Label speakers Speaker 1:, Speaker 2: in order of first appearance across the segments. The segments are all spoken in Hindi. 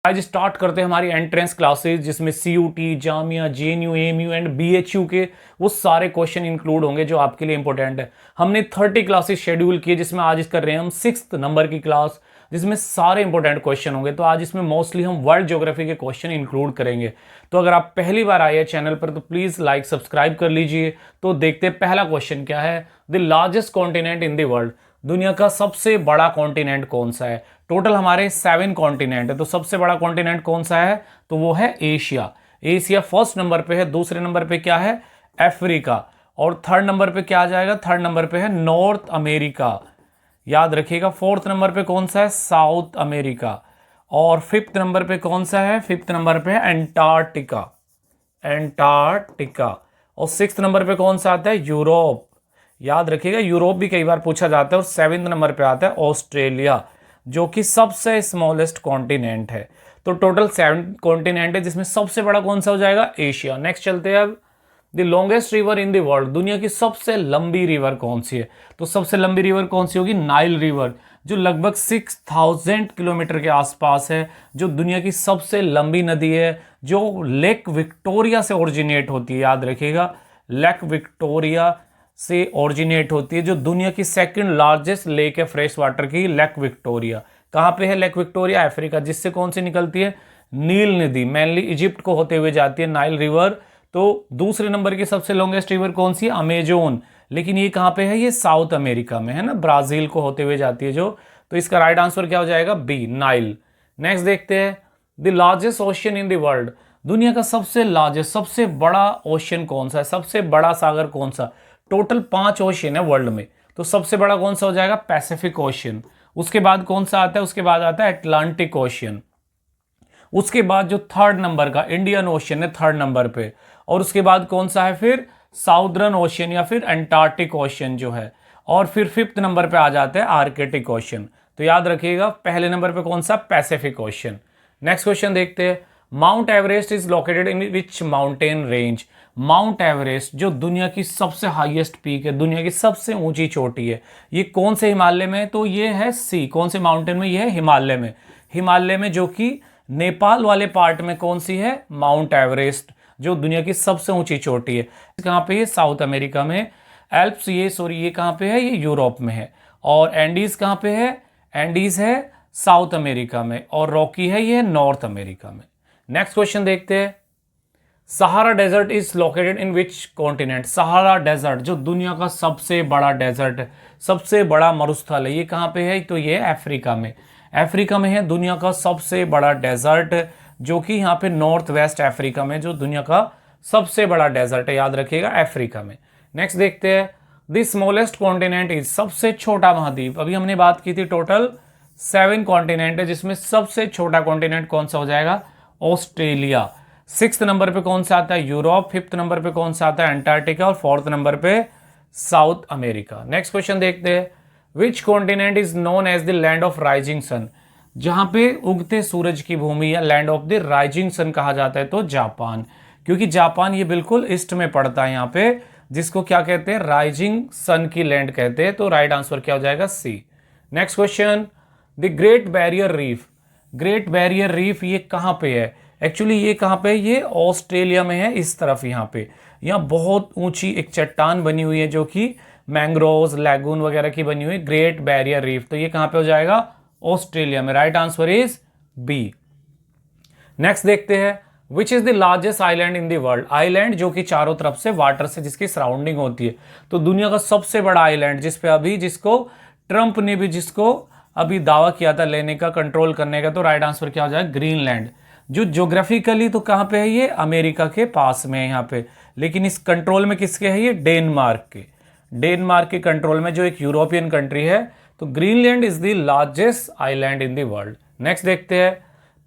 Speaker 1: आज स्टार्ट करते हैं हमारी एंट्रेंस क्लासेस, जिसमें CUET, Jamia, JNU, AMU and BHU के वो सारे क्वेश्चन इंक्लूड होंगे जो आपके लिए इंपॉर्टेंट है। हमने 30 क्लासेस शेड्यूल किए, जिसमें आज कर रहे हैं हम 6th नंबर की क्लास, जिसमें सारे इंपॉर्टेंट क्वेश्चन होंगे। तो आज इसमें मोस्टली हम वर्ल्ड ज्योग्राफी के क्वेश्चन इंक्लूड करेंगे। तो अगर आप पहली बार आए हैं चैनल पर तो प्लीज लाइक सब्सक्राइब कर लीजिए। तो देखते हैं पहला क्वेश्चन क्या है। The largest continent in the world, दुनिया का सबसे बड़ा कॉन्टिनेंट कौन सा है। टोटल हमारे 7 कॉन्टिनेंट है, तो सबसे बड़ा कॉन्टिनेंट कौन सा है, तो वो है एशिया। एशिया फर्स्ट नंबर पे है। दूसरे नंबर पे क्या है, अफ्रीका। और थर्ड नंबर पे क्या आ जाएगा, थर्ड नंबर पे है नॉर्थ अमेरिका, याद रखिएगा। फोर्थ नंबर पे कौन सा है, साउथ अमेरिका। और फिफ्थ नंबर पे कौन सा है, फिफ्थ नंबर पे है एंटार्क्टिका, एंटार्क्टिका। और सिक्स्थ नंबर पे कौन सा आता है, यूरोप, याद रखिएगा। यूरोप भी कई बार पूछा जाता है। और सेवेंथ नंबर पे आता है ऑस्ट्रेलिया, जो कि सबसे स्मॉलेस्ट कॉन्टिनेंट है। तो टोटल 7 कॉन्टिनेंट है, जिसमें सबसे बड़ा कौन सा हो जाएगा, एशिया। नेक्स्ट चलते हैं अब। The longest river in the world, दुनिया की सबसे लंबी रिवर कौन सी है। तो सबसे लंबी रिवर कौन सी होगी, नाइल रिवर, जो लगभग 6000 किलोमीटर के आसपास है, जो दुनिया की सबसे लंबी नदी है, जो लेक विक्टोरिया से ओरिजिनेट होती है, याद रखिएगा। लेक विक्टोरिया से ओरिजिनेट होती है, जो दुनिया की सेकंड लार्जेस्ट लेक है फ्रेश वाटर की, लेक विक्टोरिया। कहाँ पे है लेक विक्टोरिया, अफ्रीका। जिससे कौन सी निकलती है, नील नदी, मेनली इजिप्ट को होते हुए जाती है नाइल रिवर। तो दूसरे नंबर की सबसे लॉन्गेस्ट रिवर कौन सी है, अमेजोन। लेकिन ये कहाँ पे है, ये साउथ अमेरिका में है ना, ब्राजील को होते हुए जाती है जो। तो इसका राइट आंसर क्या हो जाएगा, बी, नाइल। नेक्स्ट देखते हैं, the largest ocean in the world, दुनिया का सबसे लार्जेस्ट, सबसे बड़ा ओशियन कौन सा है, सबसे बड़ा सागर कौन सा। टोटल 5 ओशियन है वर्ल्ड में, तो सबसे बड़ा कौन सा हो जाएगा, पैसिफिक ओशियन। उसके बाद कौन सा आता है, उसके बाद आता है अटलांटिक ओशियन। उसके बाद जो थर्ड नंबर का इंडियन ओशियन है थर्ड नंबर पे। और उसके बाद कौन सा है फिर, साउदर्न ओशियन या फिर अंटार्कटिक ओशियन जो है। और फिर फिफ्थ नंबर पे आ जाता है आर्कटिक ओशियन। तो याद रखिएगा पहले नंबर पे कौन सा, पैसिफिक ओशियन। नेक्स्ट क्वेश्चन देखते हैं, mount Everest is located in which mountain range. Mount Everest जो दुनिया की सबसे हाईएस्ट पीक है, दुनिया की सबसे ऊंची चोटी है, ये कौन से हिमालय में है, तो ये है सी, कौन से माउंटेन में, ये है हिमालय में। हिमालय में जो कि नेपाल वाले पार्ट में कौन सी है, माउंट एवरेस्ट, जो दुनिया की सबसे ऊंची चोटी है। कहाँ पे है, साउथ अमेरिका में। एल्प्स ये कहाँ पे है, ये यूरोप में है। और एंडीज कहाँ पे है, एंडीज है साउथ अमेरिका में। और रॉकी है ये नॉर्थ अमेरिका में। नेक्स्ट क्वेश्चन देखते हैं, Sahara desert is located in which continent. Sahara desert जो दुनिया का सबसे बड़ा डेजर्ट है, सबसे बड़ा मरुस्थल है, ये कहाँ पे है, तो ये अफ्रीका में। अफ्रीका में है दुनिया का सबसे बड़ा डेजर्ट, जो कि यहाँ पे नॉर्थ वेस्ट अफ्रीका में जो दुनिया का सबसे बड़ा डेजर्ट है, याद रखिएगा अफ्रीका में। नेक्स्ट देखते हैं, द स्मॉलेस्ट कॉन्टिनेंट इज, सबसे छोटा महाद्वीप। अभी हमने बात की थी टोटल 7 कॉन्टिनेंट है, जिसमें सबसे छोटा कॉन्टिनेंट कौन सा हो जाएगा, ऑस्ट्रेलिया। 6th नंबर पे कौन सा आता है, यूरोप। 5th नंबर पे कौन सा आता है, अंटार्कटिका। और 4th नंबर पे साउथ अमेरिका। नेक्स्ट क्वेश्चन देखते हैं, which continent is known as the land of rising sun. जहां पे उगते सूरज की भूमि या land of the rising sun कहा जाता है, तो जापान। क्योंकि जापान ये बिल्कुल ईस्ट में पड़ता है यहाँ पे, जिसको क्या कहते हैं, राइजिंग सन की लैंड कहते हैं। तो राइट आंसर क्या हो जाएगा, C. Next question, the Great Barrier Reef. Great Barrier Reef ये कहाँ पे है, एक्चुअली ये कहाँ पे है, ये ऑस्ट्रेलिया में है, इस तरफ यहाँ पे। यहाँ बहुत ऊंची एक चट्टान बनी हुई है, जो कि मैंग्रोव्स, लैगून वगैरह की बनी हुई, ग्रेट बैरियर रीफ। तो ये कहाँ पे हो जाएगा, ऑस्ट्रेलिया में। Right answer is B. Next देखते हैं, which is the largest island in the world. Island जो कि चारों तरफ से वाटर से जिसकी सराउंडिंग होती है। तो दुनिया का सबसे बड़ा आइलैंड, जिसपे अभी जिसको ट्रंप ने भी जिसको अभी दावा किया था लेने का, कंट्रोल करने का, तो राइट आंसर क्या हो जाएगा, ग्रीनलैंड। जो ज्योग्राफिकली तो कहाँ पे है, ये अमेरिका के पास में है यहाँ पे, लेकिन इस कंट्रोल में किसके है, ये डेनमार्क के। डेनमार्क के कंट्रोल में, जो एक यूरोपियन कंट्री है। तो Greenland is the largest island in the world. Next देखते हैं,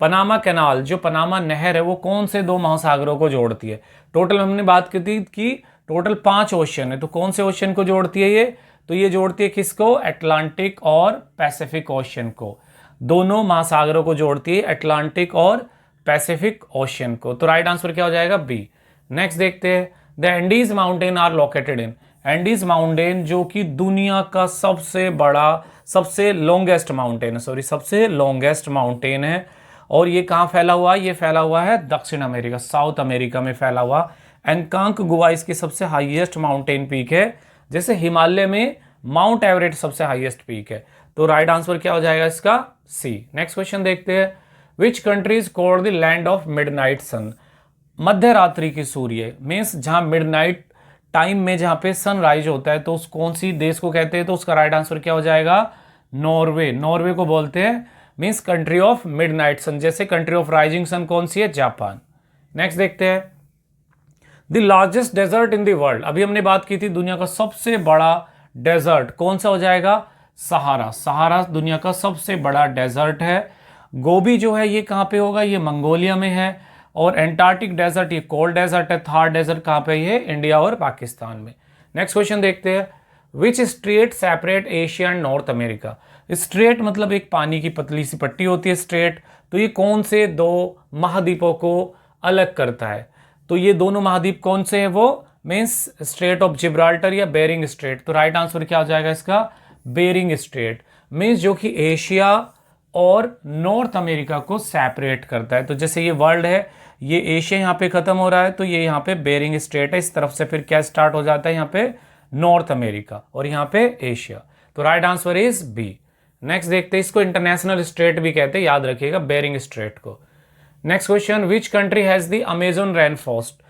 Speaker 1: पनामा कैनाल, जो पनामा नहर है, वो कौन से 2 महासागरों को जोड़ती है। टोटल हमने बात की थी कि टोटल 5 ओशियन है, तो कौन से ओशियन को जोड़ती है ये, तो ये जोड़ती है किसको, अटलांटिक और पैसिफिक ओशियन को। दोनों महासागरों को जोड़ती है, अटलांटिक और पैसिफिक ओशियन को। तो राइट आंसर क्या हो जाएगा, बी। नेक्स्ट देखते हैं, the Andes mountain are located in. Andes mountain जो कि दुनिया का सबसे बड़ा, सबसे लॉन्गेस्ट माउंटेन है, सबसे लॉन्गेस्ट माउंटेन है। और ये कहाँ फैला हुआ है? ये फैला हुआ है दक्षिण अमेरिका, साउथ अमेरिका में फैला हुआ। एनकांगगुआ इसकी सबसे हाईएस्ट माउंटेन पीक है, जैसे हिमालय में माउंट एवरेस्ट सबसे हाईएस्ट पीक है। तो राइट आंसर क्या हो जाएगा इसका? सी। नेक्स्ट क्वेश्चन देखते हैं, which country is called the land of midnight sun? मध्य रात्रि की सूर्य, मीन्स जहां मिडनाइट टाइम में जहां पे सनराइज होता है, तो उस कौन सी देश को कहते हैं? तो उसका राइट आंसर क्या हो जाएगा? नॉर्वे। नॉर्वे को बोलते हैं मीन्स कंट्री ऑफ मिडनाइट सन। जैसे कंट्री ऑफ राइजिंग सन कौन सी है? जापान। नेक्स्ट देखते हैं, the largest desert in the world. अभी हमने बात की थी दुनिया का सबसे बड़ा डेजर्ट कौन सा हो जाएगा? सहारा। सहारा दुनिया का सबसे बड़ा डेजर्ट है। गोबी जो है ये कहाँ पे होगा? ये मंगोलिया में है। और एंटार्क्टिक डेजर्ट ये कोल्ड डेजर्ट है। थार डेजर्ट कहाँ पे? ये इंडिया और पाकिस्तान में। नेक्स्ट क्वेश्चन देखते हैं, which strait separate Asia and North America? Strait मतलब एक पानी की पतली सी पट्टी होती है स्ट्रेट, तो ये कौन से दो महाद्वीपों को अलग करता है? तो ये दोनों महाद्वीप कौन से हैं? वो मीन्स स्ट्रेट ऑफ जिब्राल्टर या बेरिंग स्ट्रेट। तो राइट आंसर क्या हो जाएगा इसका? बेरिंग स्ट्रेट, मीन्स जो कि एशिया और नॉर्थ अमेरिका को सेपरेट करता है। तो जैसे ये वर्ल्ड है, ये एशिया यहाँ पे खत्म हो रहा है, तो ये यहाँ पे बेरिंग स्ट्रेट है, इस तरफ से फिर क्या स्टार्ट हो जाता है? यहाँ पे नॉर्थ अमेरिका और यहाँ पे एशिया। तो right answer is B. Next देखते हैं, इसको इंटरनेशनल स्ट्रेट भी कहते हैं, याद रखिएगा बेरिंग स्ट्रेट को। Next question, which country has the Amazon rain forest?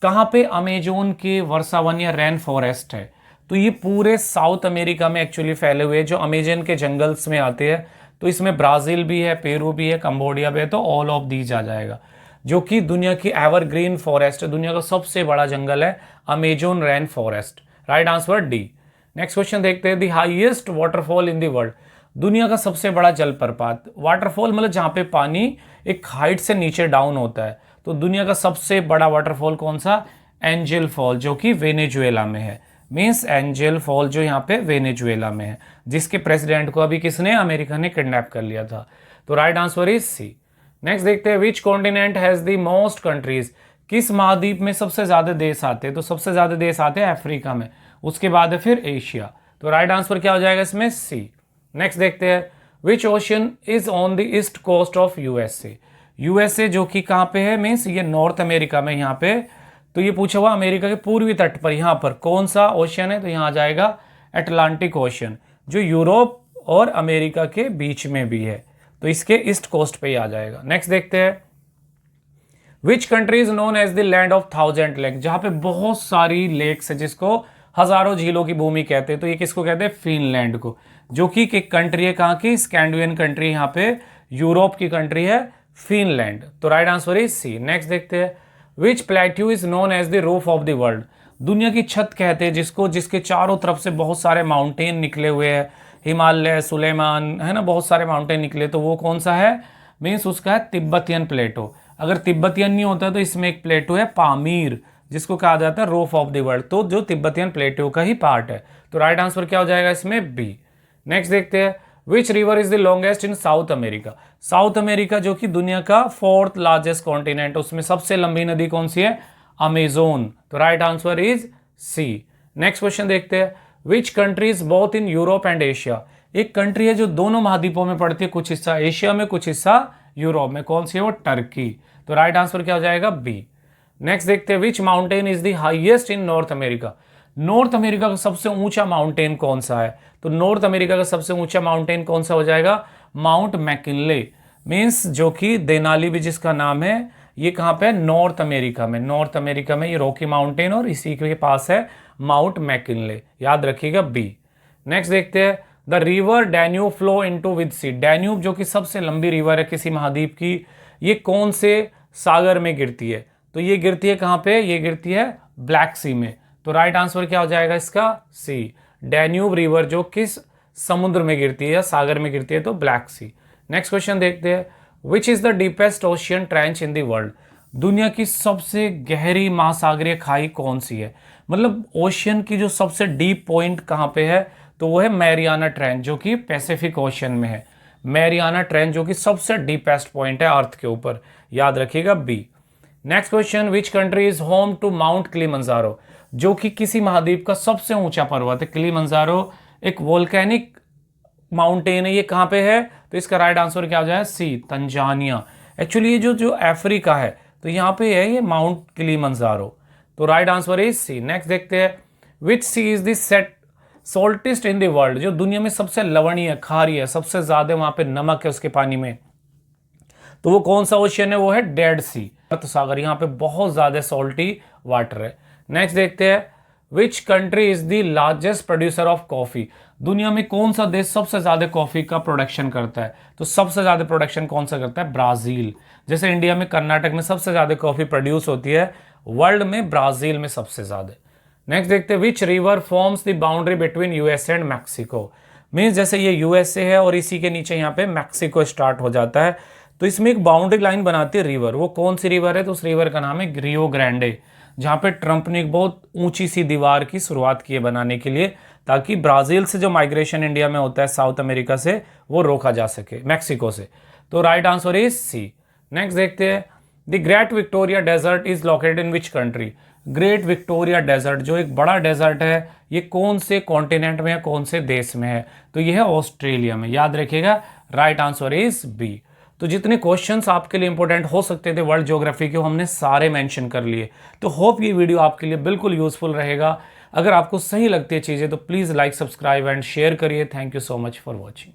Speaker 1: कहाँ पे अमेजोन के वर्षावन या रेन फॉरेस्ट है? तो ये पूरे साउथ अमेरिका में एक्चुअली फैले हुए, जो अमेजन के जंगल्स में आते हैं। तो इसमें ब्राजील भी है, पेरू भी है, कंबोडिया भी है, तो ऑल ऑफ दीज आ जाएगा। जो कि दुनिया की एवरग्रीन फॉरेस्ट है, दुनिया का सबसे बड़ा जंगल है Amazon rain forest. Right answer D. Next question देखते हैं, the highest waterfall in the world. दुनिया का सबसे बड़ा जलप्रपात, वाटरफॉल मतलब जहां पे पानी एक हाइट से नीचे डाउन होता है। तो दुनिया का सबसे बड़ा वाटरफॉल कौन सा? एंजल फॉल, जो कि वेनेजुएला में है। मीन्स एंजल फॉल जो यहाँ पे वेनेजुएला में है, जिसके प्रेसिडेंट को अभी किसने? अमेरिका ने किडनैप कर लिया था। तो right answer is C. Next देखते हैं, which continent has the most countries? किस महाद्वीप में सबसे ज्यादा देश आते हैं? तो सबसे ज्यादा देश आते हैं अफ्रीका में, उसके बाद है फिर एशिया। तो राइट आंसर क्या हो जाएगा इसमें? सी। नेक्स्ट देखते हैं, which ocean is on the east coast of USA? USA जो कि कहाँ पे है? मीन्स ये नॉर्थ अमेरिका में यहाँ पे। तो ये पूछा हुआ अमेरिका के पूर्वी तट पर यहाँ पर कौन सा ओशन है? तो यहाँ आ जाएगा अटलांटिक ओशन, जो यूरोप और अमेरिका के बीच में भी है। तो इसके ईस्ट कोस्ट पे ही आ जाएगा। नेक्स्ट देखते हैं, which country is known as the land of 1000 lake? जहां पे बहुत सारी लेक्स है, जिसको हजारों झीलों की भूमि कहते हैं। तो ये किसको कहते हैं? फिनलैंड को, जो कि एक कंट्री है कहाँ की? स्कैंडिनेवियन कंट्री, यहाँ पे यूरोप की कंट्री है फिनलैंड। तो right answer is C. Next देखते हैं, which plateau is known as the roof of the world? दुनिया की छत कहते हैं जिसको, जिसके चारों तरफ से बहुत सारे माउंटेन निकले हुए हैं, हिमालय, सुलेमान, है ना, बहुत सारे माउंटेन निकले। तो वो कौन सा है? मीन्स उसका है तिब्बतियन प्लेटो। अगर तिब्बतियन नहीं होता तो इसमें एक प्लेटो है पामीर, जिसको कहा जाता है रूफ ऑफ द वर्ल्ड। तो जो तिब्बतियन प्लेटो का ही पार्ट है। तो राइट आंसर क्या हो जाएगा इसमें? बी। नेक्स्ट देखते हैं, which river is the longest in south America? South America जो कि दुनिया का 4th लार्जेस्ट कॉन्टिनेंट, उसमें सबसे लंबी नदी कौन सी है? अमेजोन। तो right answer is C. Next question देखते हैं, which countries both in Europe and Asia? एक कंट्री है जो दोनों महाद्वीपों में पड़ती है, कुछ हिस्सा एशिया में कुछ हिस्सा यूरोप में, कौन सी है वो? टर्की। तो राइट आंसर क्या हो जाएगा? बी। नेक्स्ट देखते हैं, which mountain is the highest in north America? North America का सबसे ऊंचा माउंटेन कौन सा है? तो नॉर्थ अमेरिका का सबसे ऊंचा माउंटेन कौन सा हो जाएगा? माउंट मैकिनले, मीन्स जो कि देनाली भी जिसका नाम है, ये कहाँ पे है? नॉर्थ अमेरिका में। नॉर्थ अमेरिका में ये रॉकी माउंटेन, और इसी के पास है माउंट मैकिनले, याद रखिएगा बी। नेक्स्ट देखते हैं, the river Danube flow into which sea? Danube जो कि सबसे लंबी रिवर है किसी महाद्वीप की, ये कौन से सागर में गिरती है? तो ये गिरती है कहाँ पे? ये गिरती है ब्लैक सी में। तो राइट आंसर क्या हो जाएगा इसका? सी। डैन्यूब रिवर जो किस समुद्र में गिरती है या सागर में गिरती है? तो ब्लैक सी। नेक्स्ट क्वेश्चन देखते हैं, which is the deepest ocean trench in the world? दुनिया की सबसे गहरी महासागरीय खाई कौन सी है? मतलब ओशियन की जो सबसे डीप पॉइंट कहाँ पे है? तो वो है मैरियाना ट्रेंच, जो कि पैसिफिक ओशियन में है। मैरियाना ट्रेंच जो कि सबसे डीपेस्ट पॉइंट है अर्थ के ऊपर, याद रखिएगा B. Next question, which country is home to Mount Kilimanjaro? जो कि किसी महाद्वीप का सबसे ऊंचा पर्वत है। किलिमंजारो एक वोल्केनिक माउंटेन है, ये कहाँ पे है? तो इसका राइट आंसर क्या हो जाए? सी, तंजानिया। एक्चुअली ये जो जो अफ्रीका है तो यहाँ पे है ये माउंट किलिमंजारो। तो right answer is C. Next देखते हैं, which sea is the saltiest in the world, जो दुनिया में सबसे लवणीय खारी है, सबसे ज्यादा वहां पे नमक है उसके पानी में, तो वो कौन सा ओशियन है? वो है डेड सी, भूमध्य सागर। यहाँ पे बहुत ज्यादा सॉल्टी वाटर है। नेक्स्ट देखते हैं, which country is the largest producer of coffee, दुनिया में कौन सा देश सबसे ज्यादा कॉफी का प्रोडक्शन करता है? तो सबसे ज्यादा प्रोडक्शन कौन सा करता है? ब्राजील। जैसे इंडिया में कर्नाटक में सबसे ज्यादा कॉफी प्रोड्यूस होती है, वर्ल्ड में ब्राजील में सबसे ज्यादा। नेक्स्ट देखते हैं, which river forms the boundary between USA and Mexico, means जैसे ये यूएसए है और इसी के नीचे यहाँ पे मैक्सिको स्टार्ट हो जाता है, तो इसमें एक बाउंड्री लाइन बनाती है रिवर। वो कौन सी रिवर है? तो उस रिवर का नाम है रियो ग्रांडे, जहां पे ट्रंप ने एक बहुत ऊंची सी दीवार की शुरुआत की है बनाने के लिए, ताकि ब्राजील से जो माइग्रेशन इंडिया में होता है साउथ अमेरिका से, वो रोका जा सके मैक्सिको से। तो right answer is C. Next देखते हैं, the Great Victoria Desert is located in which country, Great Victoria Desert जो एक बड़ा डेजर्ट है, ये कौन से कॉन्टिनेंट में है, कौन से देश में है? तो ये है ऑस्ट्रेलिया में, याद रखिएगा। Right answer is B. तो जितने क्वेश्चंस आपके लिए इंपॉर्टेंट हो सकते थे वर्ल्ड ज्योग्राफी के, हमने सारे मेंशन कर लिए। तो होप ये वीडियो आपके लिए बिल्कुल यूजफुल रहेगा। अगर आपको सही लगती है चीज़ें तो please like, subscribe and share करिए। Thank you so much for watching.